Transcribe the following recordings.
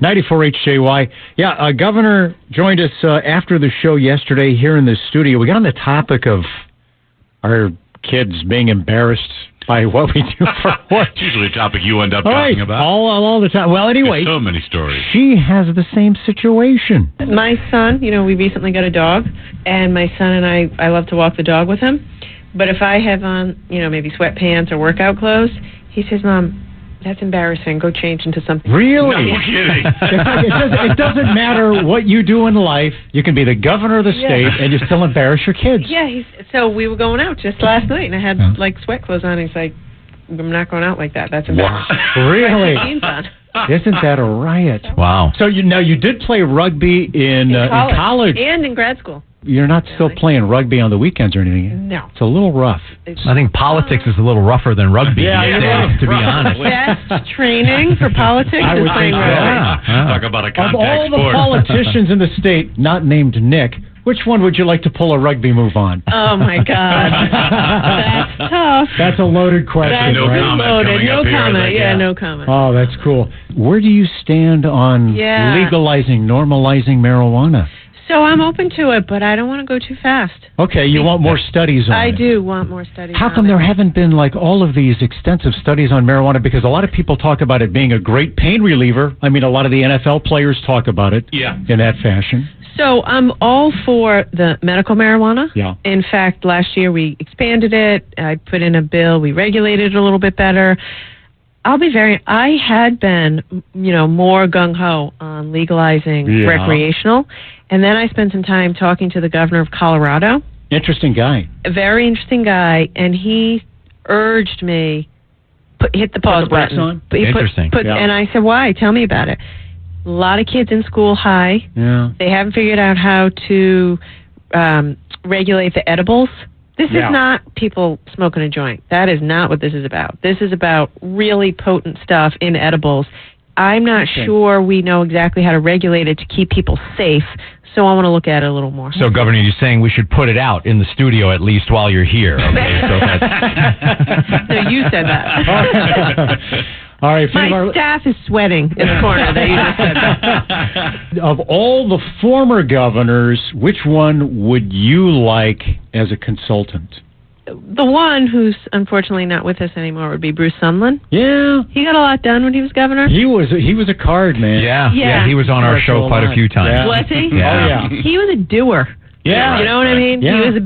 94 HJY. Yeah, Governor joined us after the show yesterday here in the studio. We got on the topic of our kids being embarrassed by what we do for work. It's usually a topic you end up talking about. All the time. Well, anyway. There's so many stories. She has the same situation. My son, we recently got a dog, and my son and I love to walk the dog with him. But if I have on, maybe sweatpants or workout clothes, he says, Mom, that's embarrassing. Go change into something. Really? No kidding. It doesn't matter what you do in life. You can be the governor of the state and you still embarrass your kids. Yeah, so we were going out just last night, and I had, sweat clothes on, and he's like, I'm not going out like that. That's embarrassing. Wow. Really? Jeans on. Isn't that a riot? Wow. So you did play rugby in college. And in grad school. You're not still playing rugby on the weekends or anything? No. It's a little rough. I think politics is a little rougher than rugby these days, to be honest. Best training for politics is playing rugby. Talk about a contact Of all the sport. politicians in the state not named Nick, which one would you like to pull a rugby move on? Oh, my God. That's tough. That's a loaded question, No right? comment Loaded. coming No up here, comment. I think. Yeah, no comment. Oh, that's cool. Where do you stand on legalizing, normalizing marijuana? So I'm open to it, but I don't want to go too fast. Okay, you want more studies on it. I do want more studies How on come it. there haven't been all of these extensive studies on marijuana? Because a lot of people talk about it being a great pain reliever. I mean, a lot of the NFL players talk about it in that fashion. So I'm all for the medical marijuana. Yeah. In fact, last year we expanded it. I put in a bill. We regulated it a little bit better. I had been, more gung-ho on legalizing recreational. And then I spent some time talking to the governor of Colorado. Interesting guy. A very interesting guy. And he urged me, hit the pause button. On? Interesting. And I said, why? Tell me about it. A lot of kids in school high. Yeah. They haven't figured out how to regulate the edibles. This is not people smoking a joint. That is not what this is about. This is about really potent stuff in edibles. I'm not sure we know exactly how to regulate it to keep people safe, so I want to look at it a little more. So, Governor, you're saying we should put it out in the studio at least while you're here. Okay, so that's... No, you said that. All right, my staff is sweating in the corner that you just said that. Of all the former governors, which one would you like as a consultant? The one who's unfortunately not with us anymore would be Bruce Sunland. Yeah. He got a lot done when he was governor. He was a card man. Yeah, he was on our show quite a few times. Yeah. Was he? Yeah. Oh, yeah. He was a doer. Yeah. You know what I mean? Yeah. He was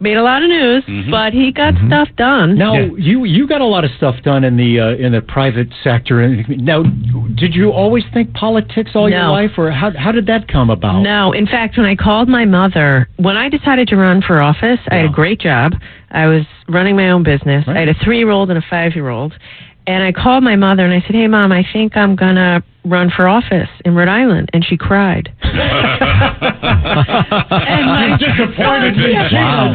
made a lot of news, but he got stuff done. Now, you got a lot of stuff done in the private sector. Now, did you always think politics all your life, or how did that come about? No. In fact, when I called my mother, when I decided to run for office, I had a great job. I was running my own business. Right. I had a 3-year-old and a 5-year-old. And I called my mother and I said, hey, Mom, I think I'm going to run for office in Rhode Island. And she cried. And disappointed me.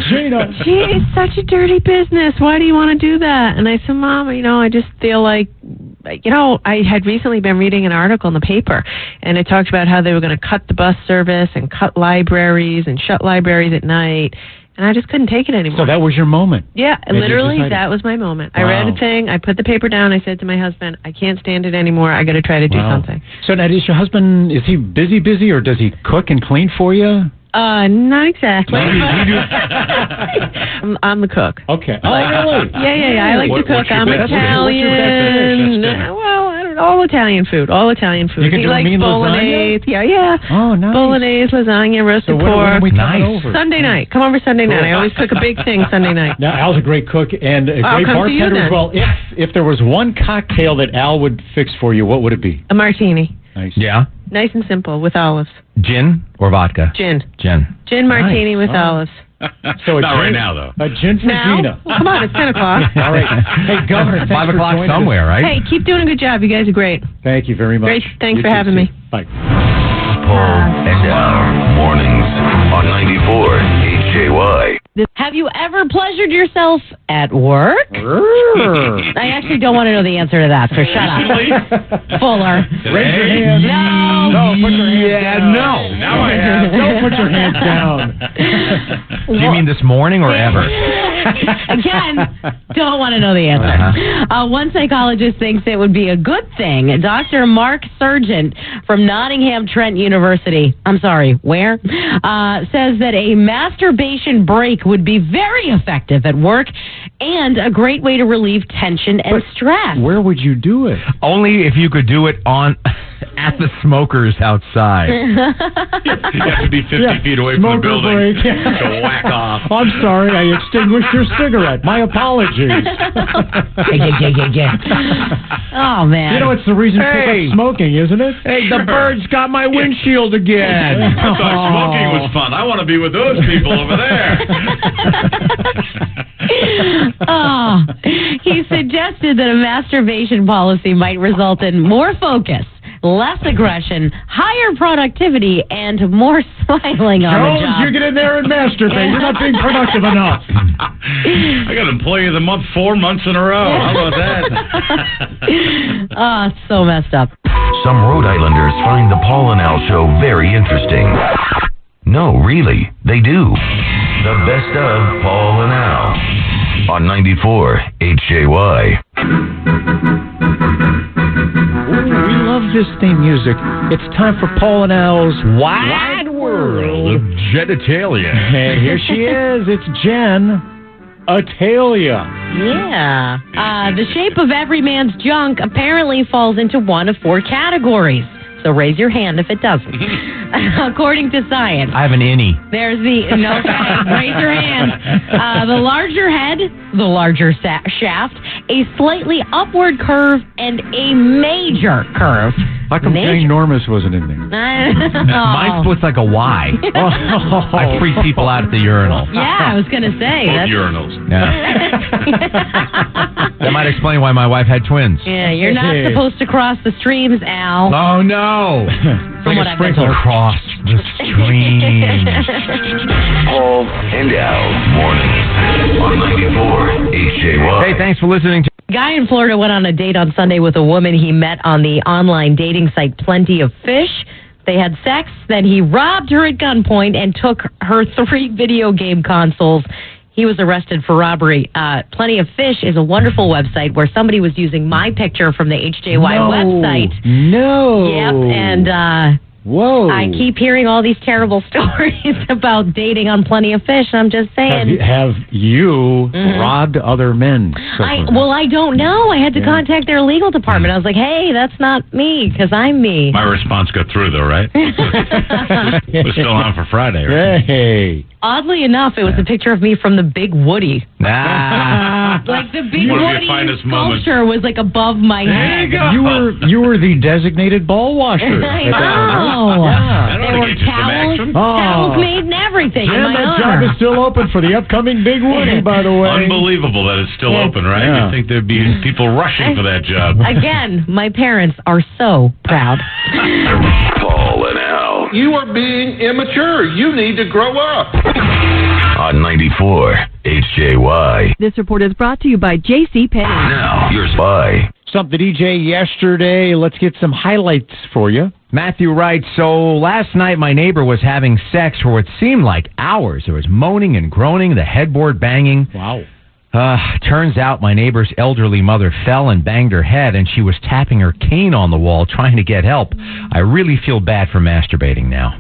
Gina. It's such a dirty business. Why do you want to do that? And I said, Mom, I just feel like, I had recently been reading an article in the paper, and it talked about how they were going to cut the bus service and cut libraries and shut libraries at night. And I just couldn't take it anymore. So that was your moment. Yeah, literally, that was my moment. Wow. I read a thing. I put the paper down. I said to my husband, I can't stand it anymore. I got to try to do something. So now, is your husband, is he busy, or does he cook and clean for you? Not exactly. I'm the cook. Okay. Oh, really? Yeah. I like to cook. I'm Italian. Well, I don't know. All Italian food. You can do likes mean bolognese. lasagna? Yeah. Oh, nice. Bolognese, lasagna, roasted pork. When are we coming over? Sunday night. Come over Sunday night. I always cook a big thing Sunday night. Now, Al's a great cook and a great bartender as well. If there was one cocktail that Al would fix for you, what would it be? A martini. Nice. Yeah. Nice and simple with olives. Gin or vodka? Gin. Gin martini with olives. So not right now, though. A gin for Gina. Well, come on, it's 10 o'clock. All right. Hey, Governor, thanks 5 for o'clock joining somewhere, us. right? Hey, keep doing a good job. You guys are great. Thank you very much. Great. Thanks for having me. Bye. Paul and Al, mornings on 94 HJY. Have you ever pleasured yourself at work? I actually don't want to know the answer to that, so shut up. Fuller. Raise your hand. No. Put your hand down. No. Now I have. Don't put your hands down. Do you mean this morning or ever? Again, don't want to know the answer. One psychologist thinks it would be a good thing. Dr. Mark Sargent from Nottingham Trent University, I'm sorry, where? Says that a masturbation break would be very effective at work and a great way to relieve tension and stress. Where would you do it? Only if you could do it at the smokers outside. You have to be 50 feet away from the Smoker building break. to whack off. I'm sorry, I extinguished your cigarette. My apologies. Oh, man. You know, it's the reason people Hey. quit smoking, isn't it? Hey, the birds got my windshield again. I thought smoking was fun. I want to be with those people over there. Oh, he suggested that a masturbation policy might result in more focus, less aggression, higher productivity, and more smiling on the Jones, job. you get in there and masturbate. You're not being productive enough. I got Employee of the Month 4 months in a row. How about that? Oh, it's so messed up. Some Rhode Islanders find the Paul and Al Show very interesting. No, really, they do. The best of Paul and Al on 94 HJY. Ooh, we love this theme music. It's time for Paul and Al's Wide world of genitalia. And here she is. It's Jen Atalia. Yeah. The shape of every man's junk apparently falls into one of 4 categories. So raise your hand if it doesn't. According to science. I have an innie. There's raise your hand. The larger head, the larger shaft, a slightly upward curve, and a major curve. How come ginormous wasn't in there? Mine splits like a Y. I freak people out at the urinal. Yeah, I was going to say. Both urinals. Yeah. That might explain why my wife had twins. Yeah, you're not supposed to cross the streams, Al. Oh, no. From what I've been told. Across the stream. Paul and Al mornings on 94 HJY. Hey, thanks for listening to... A guy in Florida went on a date on Sunday with a woman he met on the online dating site Plenty of Fish. They had sex, then he robbed her at gunpoint and took her 3 video game consoles. He was arrested for robbery. Plenty of Fish is a wonderful website where somebody was using my picture from the HJY website. No. Yep, and whoa. I keep hearing all these terrible stories about dating on Plenty of Fish, and I'm just saying. Have you robbed other men? I don't know. I had to contact their legal department. I was like, hey, that's not me, because I'm me. My response got through, though, right? We're still on for Friday, right? Hey. Oddly enough, it was a picture of me from the Big Woody. Nah. Like the Big One of your Woody finest moments. sculpture was like above my head. You were the designated ball washer. I know. That'll There were get you some action. towels made and everything in And my that job honor. is still open for the upcoming Big Woody, by the way. Unbelievable that it's still open, right? Yeah. You'd think there'd be people rushing for that job. Again, my parents are so proud. Paul and Al You are being immature. You need to grow up. on 94 HJY. This report is brought to you by J.C. Penney. Now, here's why. Something DJ yesterday. Let's get some highlights for you. Matthew writes, so last night my neighbor was having sex for what seemed like hours. There was moaning and groaning, the headboard banging. Wow. Turns out my neighbor's elderly mother fell and banged her head, and she was tapping her cane on the wall trying to get help. I really feel bad for masturbating now.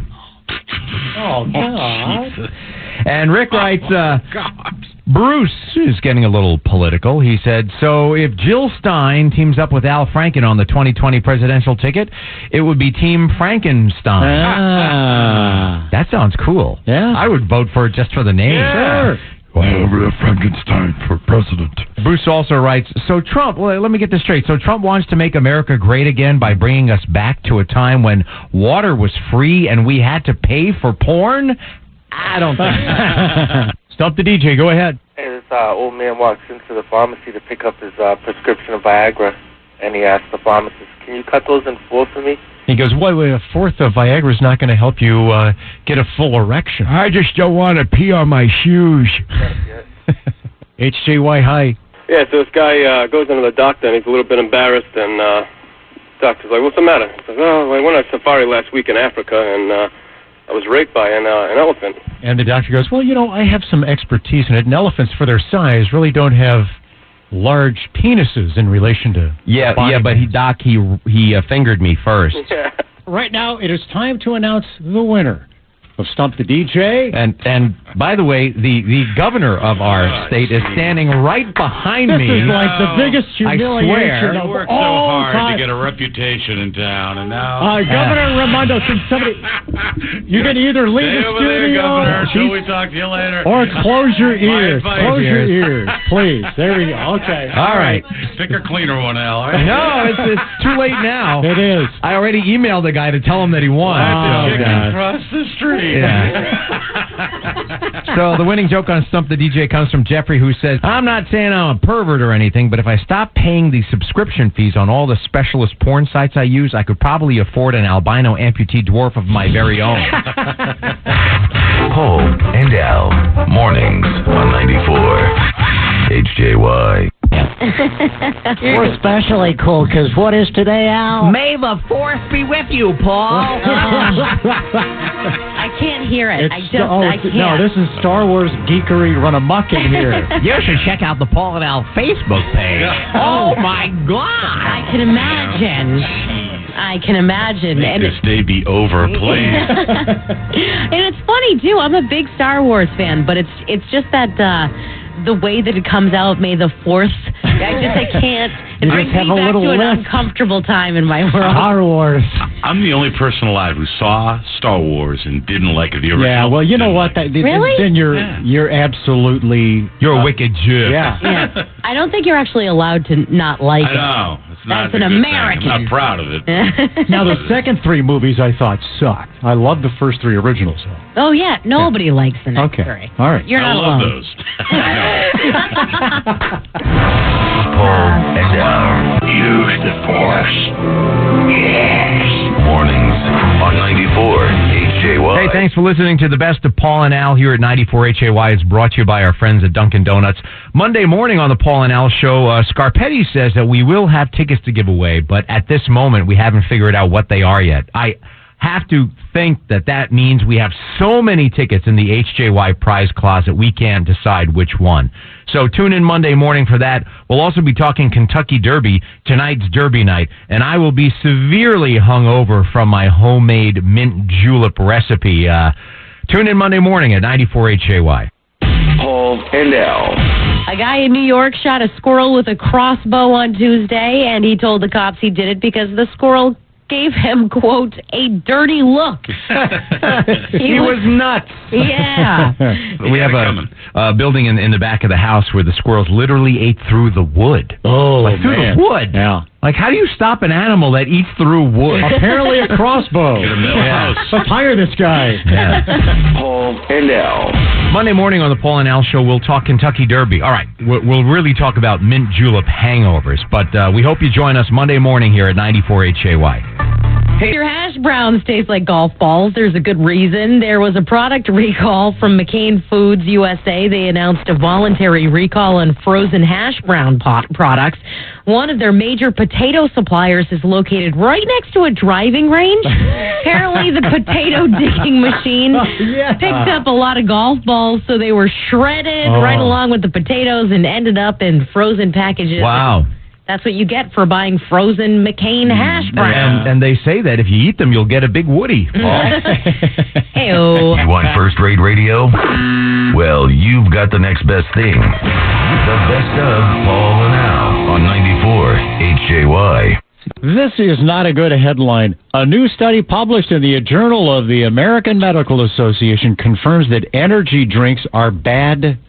Oh, God. And Rick writes, Bruce is getting a little political. He said, so if Jill Stein teams up with Al Franken on the 2020 presidential ticket, it would be Team Frankenstein. Ah. That sounds cool. Yeah. I would vote for it just for the name. Sure. Frankenstein for president. Bruce also writes, so Trump, well, let me get this straight. So Trump wants to make America great again by bringing us back to a time when water was free and we had to pay for porn? I don't think so. Stop the DJ. Go ahead. Hey, this old man walks into the pharmacy to pick up his prescription of Viagra, and he asks the pharmacist, can you cut those in 4 for me? He goes, wait, a fourth of Viagra's not going to help you get a full erection. I just don't want to pee on my shoes. HJY, hi. Yeah, so this guy goes into the doctor, and he's a little bit embarrassed, and doctor's like, what's the matter? He says, oh, I went on safari last week in Africa, and I was raped by an elephant. And the doctor goes, well, I have some expertise in it, and elephants, for their size, really don't have large penises in relation to... Yeah, but he fingered me first. Yeah. Right now, it is time to announce the winner of Stump the DJ. And by the way, the governor of our state is standing right behind me. This is like the biggest humiliation You of worked so all hard time. to get a reputation in town, and now... Governor Raimondo, can somebody... You can either leave Stay the over there, studio... Governor. Shall we talk to you later? Or close your ears. My advice. Close your ears, please. There we go. Okay. All right. Pick a cleaner one, Al. All right? No, it's too late now. It is. I already emailed the guy to tell him that he won. Chicken across the street. Yeah. So the winning joke on Stump the DJ comes from Jeffrey, who says, I'm not saying I'm a pervert or anything, but if I stop paying the subscription fees on all the specialist porn sites I use, I could probably afford an albino amputee dwarf of my very own. Paul and Al, mornings on 94 HJY. We're especially cool because what is today, Al? May the 4th be with you, Paul. I can't hear it. I can't. No, this is Star Wars geekery run amok in here. You should check out the Paul and Al Facebook page. Oh, my God. I can imagine. Make this day be over, please. And it's funny, too. I'm a big Star Wars fan, but it's just that... the way that it comes out, May the 4th, I can't. It brings me back to an uncomfortable time in my world. Star Wars. I'm the only person alive who saw Star Wars and didn't like the original. Yeah, well, you know what? Really? Then you're absolutely... You're a wicked Jew. Yeah. I don't think you're actually allowed to not like it. I know. That's an American. I'm not proud of it. Now, the second 3 movies I thought sucked. I loved the first 3 originals, though. Oh, yeah. Nobody likes the next 3. All right. You're not I love alone. those. Paul and Al, use the Force. Yes. Mornings on 94 HJY. Hey, thanks for listening to the best of Paul and Al here at 94 HAY. It's brought to you by our friends at Dunkin' Donuts. Monday morning on the Paul and Al show, Scarpetti says that we will have tickets to give away, but at this moment we haven't figured out what they are yet. I have to think that means we have so many tickets in the HJY prize closet we can't decide which one. So tune in Monday morning for that. We'll also be talking Kentucky Derby. Tonight's Derby night, and I will be severely hungover from my homemade mint julep recipe. Tune in Monday morning at 94 HAY. Paul and Al. A guy in New York shot a squirrel with a crossbow on Tuesday, and he told the cops he did it because the squirrel gave him, quote, a dirty look. He was nuts. Yeah. We have a building in the back of the house where the squirrels literally ate through the wood. Oh, like through the wood. Yeah. Like, how do you stop an animal that eats through wood? Apparently a crossbow. Get a middle house. Let's hire this guy. Yeah. Paul and Al. Monday morning on the Paul and Al show, we'll talk Kentucky Derby. All right, we'll really talk about mint julep hangovers, but we hope you join us Monday morning here at 94 HAY. Hey. Your hash browns taste like golf balls. There's a good reason. There was a product recall from McCain Foods USA. They announced a voluntary recall on frozen hash brown products. One of their major potato suppliers is located right next to a driving range. Apparently, the potato digging machine picked up a lot of golf balls, so they were shredded right along with the potatoes and ended up in frozen packages. Wow. That's what you get for buying frozen McCain hash browns. And they say that if you eat them, you'll get a big Woody. Hey-o. You want first-rate radio? Well, you've got the next best thing. The best of Paul and Al on 94 HJY. This is not a good headline. A new study published in the Journal of the American Medical Association confirms that energy drinks are bad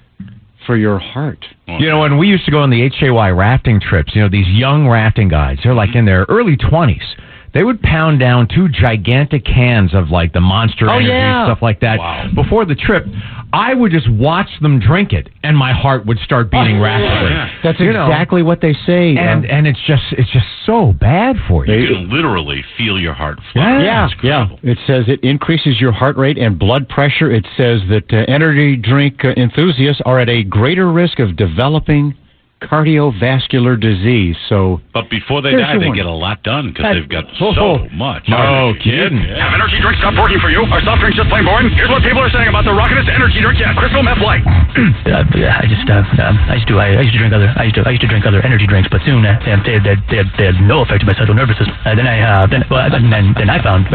for your heart. You know, when we used to go on the HAY rafting trips, you know, these young rafting guys, they're like in their early 20s. They would pound down 2 gigantic cans of like the Monster Energy, stuff like that. Wow. Before the trip, I would just watch them drink it, and my heart would start beating rapidly. That's exactly what they say. And it's just so bad for you. You can literally feel your heart flutter. Yeah. It says it increases your heart rate and blood pressure. It says that energy drink enthusiasts are at a greater risk of developing cardiovascular disease. So, but before they Here's die, your they one. get a lot done because they've got Oh. so much. No kidding. Have energy drinks stopped working for you? Are soft drinks just plain boring? Here's what people are saying about the rockinest energy drink yet, Crystal Meth Light. I used to drink other energy drinks, but soon they had no effect on my central nervous system. Then I found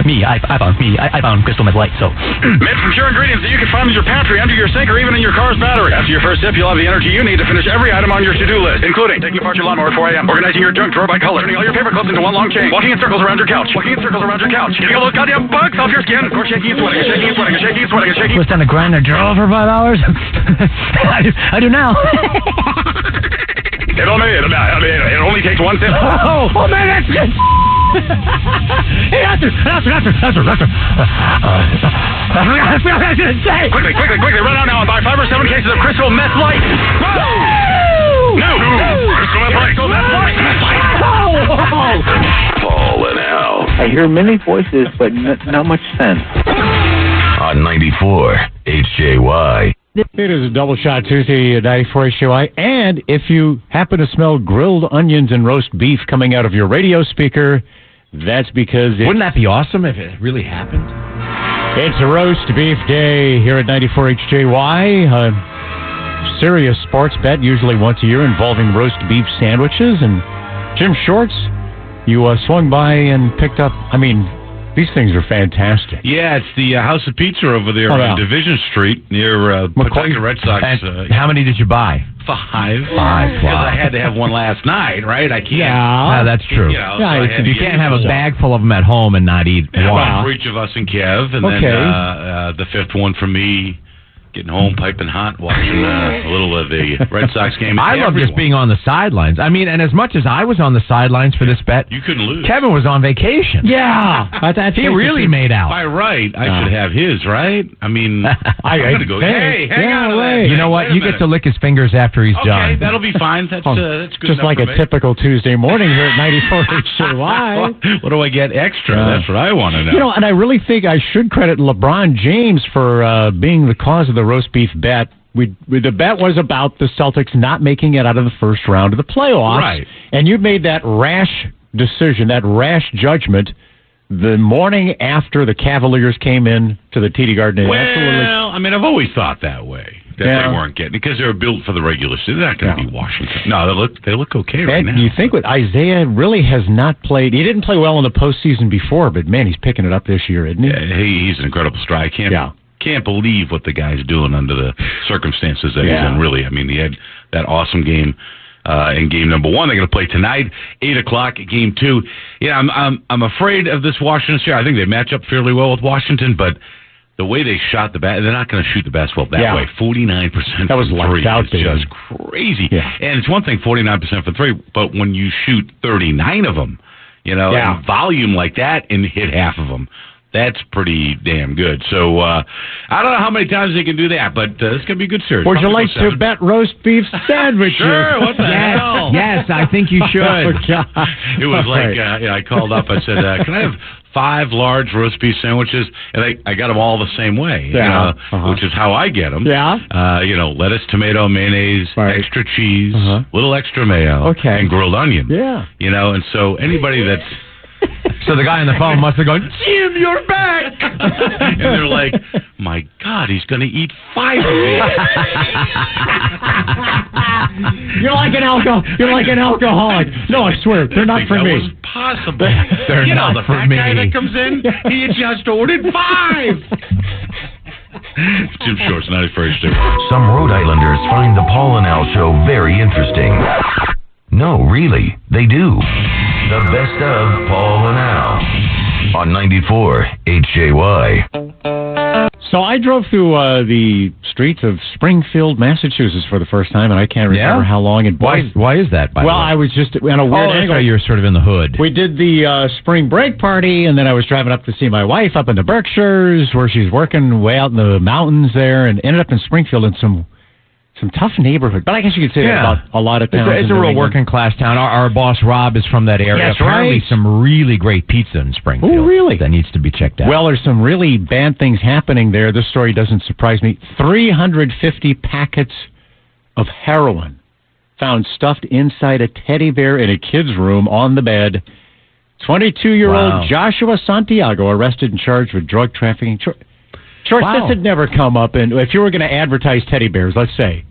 Crystal Meth Light. So Made from pure ingredients that you can find in your pantry, under your sink, or even in your car's battery. After your first sip, you'll have the energy you need to finish every item on your to-do list, including taking apart your lawnmower at 4 a.m., organizing your junk drawer by color, turning all your paper clips into one long chain, walking in circles around your couch, getting all those goddamn bugs off your skin, or shaking and sweating. was on the grind or draw for 5 hours. I do now. It only takes one sip. Oh man, that's good. Hey, answer. I forgot what I was going to say. Quickly, run out now and buy 5 or 7 cases of Crystal Meth Light. No, Crystal Meth Light. Paul and Al. I hear many voices, but not much sense. On 94 HJY. It is a Double Shot Tuesday at 94 HJY. And if you happen to smell grilled onions and roast beef coming out of your radio speaker, that's because Wouldn't that be awesome if it really happened? it's a roast beef day here at 94 HJY. Serious sports bet, usually once a year, involving roast beef sandwiches. And Jim Shorts, you swung by and picked up, these things are fantastic. Yeah, it's the House of Pizza over there on Division Street near Pawtucket Red Sox. And how many did you buy? 5. Wow. Because I had to have one last night, right? I can't. Yeah, that's true. You can't have a bag full of them at home and not eat one. One for each of us and Kev, and then the 5th one for me. Getting home piping hot, watching a little of the Red Sox game. I love just being on the sidelines. And as much as I was on the sidelines for this bet, you couldn't lose. Kevin was on vacation. Yeah. He really made out. By right, I should have his, right? I'm going to go, hey, hang on. Wait. You know what? You get to lick his fingers after he's done. Okay, that'll be fine. That's good just enough like for a me. typical Tuesday morning here at 94 HJY. What do I get extra? That's what I want to know. And I really think I should credit LeBron James for being the cause of the roast beef bet. The bet was about the Celtics not making it out of the first round of the playoffs. Right. And you made that rash decision, that rash judgment, the morning after the Cavaliers came in to the TD Garden. Well, I've always thought that way. That they weren't getting it because they were built for the regular season. They're not going to be Washington. No, they look okay right now. You think with Isaiah really has not played. He didn't play well in the postseason before, but man, he's picking it up this year, isn't he? Yeah, he's an incredible strike. Can't believe what the guy's doing under the circumstances that he's in, really. He had that awesome game in game number 1. They're going to play tonight, 8 o'clock, game 2. Yeah, I'm afraid of this Washington series. I think they match up fairly well with Washington, but the way they shot they're not going to shoot the basketball that way. 49% that was from 3 out is there. just crazy. Yeah. And it's one thing, 49% from 3, but when you shoot 39 of them, in volume like that and hit half of them, that's pretty damn good. So, I don't know how many times they can do that, but it's going to be a good series. Would you like to bet roast beef sandwiches? Sure, what the hell? Yes, I think you should. It was like, I called up, I said, can I have 5 large roast beef sandwiches? And I got them all the same way, which is how I get them. Yeah. Lettuce, tomato, mayonnaise, extra cheese, little extra mayo, and grilled onion. Yeah. And so anybody that's... So the guy on the phone must have gone, Jim, you're back! And they're like, my God, he's going to eat 5 of these. You're like an alcoholic. No, I swear, they're not for that me. Was possible. They're not the for fat me. guy that comes in, he just ordered 5. Jim Shorts, 94 HJY. Some Rhode Islanders find the Paul and Al Show very interesting. No, really, they do. The best of Paul and Al on 94 HJY. So I drove through the streets of Springfield, Massachusetts for the first time, and I can't remember how long. And why is that, by the way? I was just on a weird angle. You're sort of in the hood. We did the spring break party, and then I was driving up to see my wife up in the Berkshires, where she's working way out in the mountains there, and ended up in Springfield in some tough neighborhood. But I guess you could say that about a lot of towns. It's a real working class town. Our boss, Rob, is from that area. That's Apparently right. some really great pizza in Springfield. Oh, really? That needs to be checked out. Well, there's some really bad things happening there. This story doesn't surprise me. 350 packets of heroin found stuffed inside a teddy bear in a kid's room on the bed. 22-year-old Joshua Santiago arrested and charged with drug trafficking. This had never come up. And if you were going to advertise teddy bears, let's say,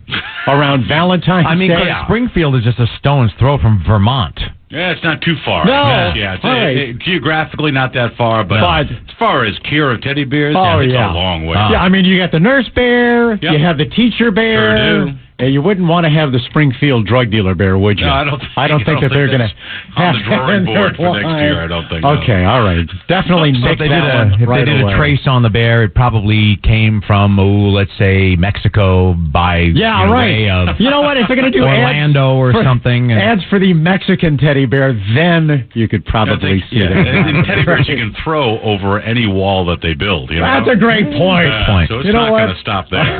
around Valentine's Day. Springfield is just a stone's throw from Vermont. Yeah, it's not too far. No. It's geographically not that far, but as far as care of teddy bears, it's a long way. Yeah, I mean, you got the nurse bear, you have the teacher bear. Sure do. You wouldn't want to have the Springfield drug dealer bear, would you? No, I don't think that they're going to have on the drawing board for next year. I don't think. Okay, all right. Definitely if they did a trace on the bear, it probably came from, let's say, Mexico by way of you know what? If they're going to do Orlando or something. Ads for the Mexican teddy bear, then you could probably see that. And teddy bears you can throw over any wall that they build. You know? That's a great point. So it's not going to stop there.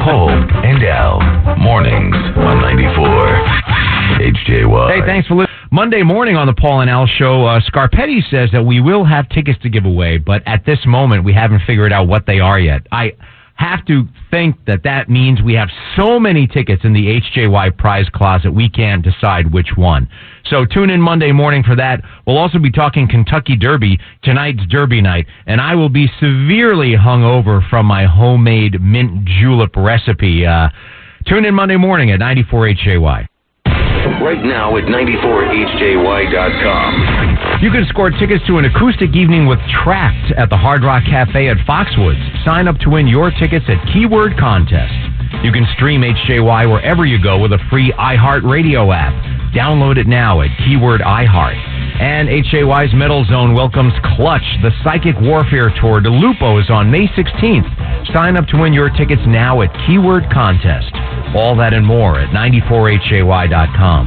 Paul and Al, mornings on 94 HJY. Hey, thanks for listening. Monday morning on the Paul and Al Show, Scarpetti says that we will have tickets to give away, but at this moment we haven't figured out what they are yet. I have to think that means we have so many tickets in the HJY prize closet we can't decide which one. So tune in Monday morning for that. We'll also be talking Kentucky Derby, tonight's Derby night, and I will be severely hungover from my homemade mint julep recipe. Tune in Monday morning at 94 HJY. Right now at 94HJY.com. You can score tickets to an acoustic evening with Trapped at the Hard Rock Cafe at Foxwoods. Sign up to win your tickets at Keyword Contest. You can stream HJY wherever you go with a free iHeartRadio app. Download it now at Keyword iHeart. And HJY's Metal Zone welcomes Clutch, the Psychic Warfare Tour to Lupo's on May 16th. Sign up to win your tickets now at Keyword Contest. All that and more at 94HJY.com.